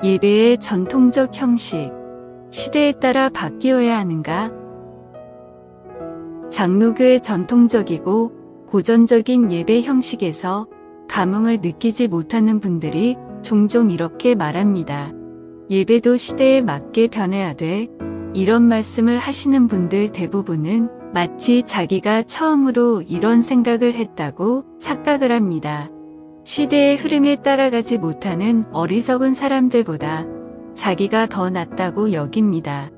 예배의 전통적 형식, 시대에 따라 바뀌어야 하는가? 장로교의 전통적이고 고전적인 예배 형식에서 감흥을 느끼지 못하는 분들이 종종 이렇게 말합니다. 예배도 시대에 맞게 변해야 돼. 이런 말씀을 하시는 분들 대부분은 마치 자기가 처음으로 이런 생각을 했다고 착각을 합니다. 시대의 흐름에 따라가지 못하는 어리석은 사람들보다 자기가 더 낫다고 여깁니다.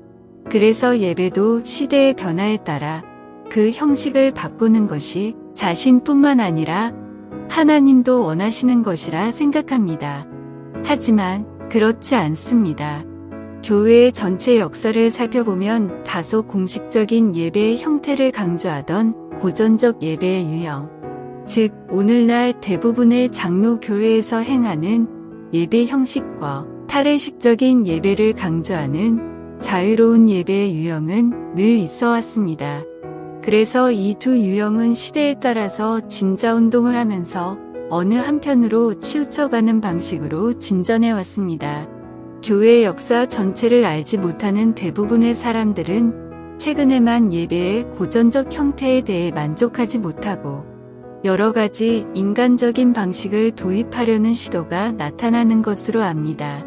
그래서 예배도 시대의 변화에 따라 그 형식을 바꾸는 것이 자신뿐만 아니라 하나님도 원하시는 것이라 생각합니다. 하지만 그렇지 않습니다. 교회의 전체 역사를 살펴보면 다소 공식적인 예배의 형태를 강조하던 고전적 예배의 유형, 즉 오늘날 대부분의 장로교회에서 행하는 예배 형식과 탈의식적인 예배를 강조하는 자유로운 예배의 유형은 늘 있어 왔습니다. 그래서 이 두 유형은 시대에 따라서 진자운동을 하면서 어느 한편으로 치우쳐가는 방식으로 진전해 왔습니다. 교회 역사 전체를 알지 못하는 대부분의 사람들은 최근에만 예배의 고전적 형태에 대해 만족하지 못하고 여러 가지 인간적인 방식을 도입하려는 시도가 나타나는 것으로 압니다.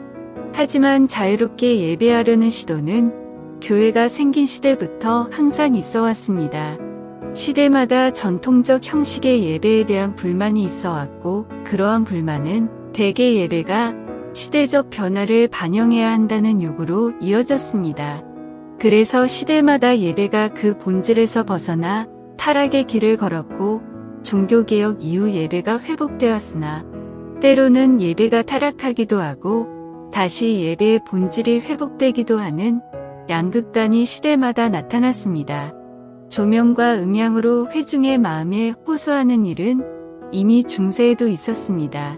하지만 자유롭게 예배하려는 시도는 교회가 생긴 시대부터 항상 있어 왔습니다. 시대마다 전통적 형식의 예배에 대한 불만이 있어 왔고 그러한 불만은 대개 예배가 시대적 변화를 반영해야 한다는 요구로 이어졌습니다. 그래서 시대마다 예배가 그 본질에서 벗어나 타락의 길을 걸었고 종교개혁 이후 예배가 회복되었으나 때로는 예배가 타락하기도 하고 다시 예배의 본질이 회복되기도 하는 양극단이 시대마다 나타났습니다. 조명과 음향으로 회중의 마음에 호소하는 일은 이미 중세에도 있었습니다.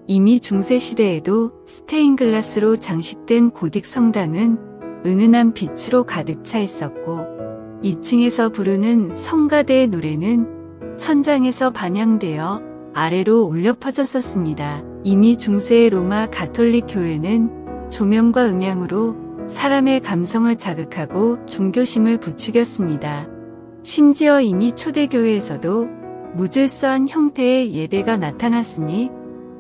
이미 중세 시대에도 스테인글라스로 장식된 고딕 성당은 은은한 빛으로 가득 차 있었고 2층에서 부르는 성가대의 노래는 천장에서 반영되어 아래로 울려 퍼졌었습니다. 이미 중세의 로마 가톨릭 교회는 조명과 음향으로 사람의 감성을 자극하고 종교심을 부추겼습니다. 심지어 이미 초대교회에서도 무질서한 형태의 예배가 나타났으니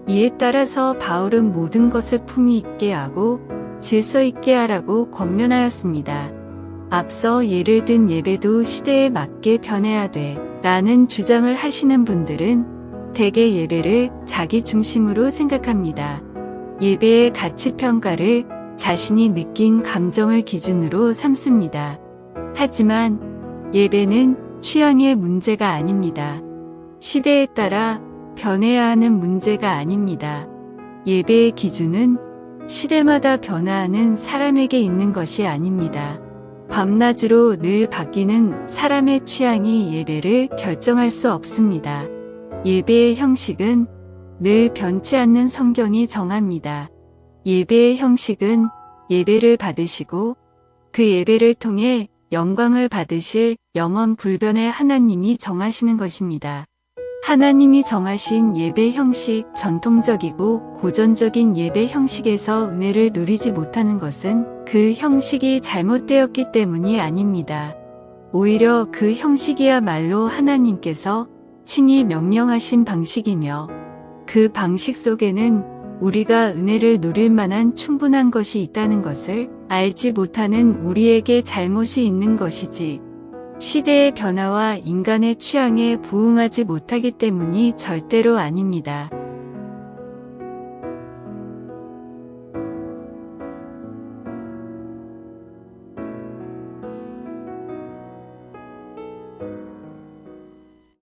이에 따라서 바울은 모든 것을 품위 있게 하고 질서 있게 하라고 권면하였습니다. 앞서 예를 든 예배도 시대에 맞게 변해야 돼 라는 주장을 하시는 분들은 대개 예배를 자기 중심으로 생각합니다. 예배의 가치 평가를 자신이 느낀 감정을 기준으로 삼습니다. 하지만 예배는 취향의 문제가 아닙니다. 시대에 따라 변해야 하는 문제가 아닙니다. 예배의 기준은 시대마다 변화하는 사람에게 있는 것이 아닙니다. 밤낮으로 늘 바뀌는 사람의 취향이 예배를 결정할 수 없습니다. 예배의 형식은 늘 변치 않는 성경이 정합니다. 예배의 형식은 예배를 받으시고 그 예배를 통해 영광을 받으실 영원 불변의 하나님이 정하시는 것입니다. 하나님이 정하신 예배 형식, 전통적이고 고전적인 예배 형식에서 은혜를 누리지 못하는 것은 그 형식이 잘못되었기 때문이 아닙니다. 오히려 그 형식이야말로 하나님께서 친히 명령하신 방식이며 그 방식 속에는 우리가 은혜를 누릴 만한 충분한 것이 있다는 것을 알지 못하는 우리에게 잘못이 있는 것이지 시대의 변화와 인간의 취향에 부응하지 못하기 때문이 절대로 아닙니다.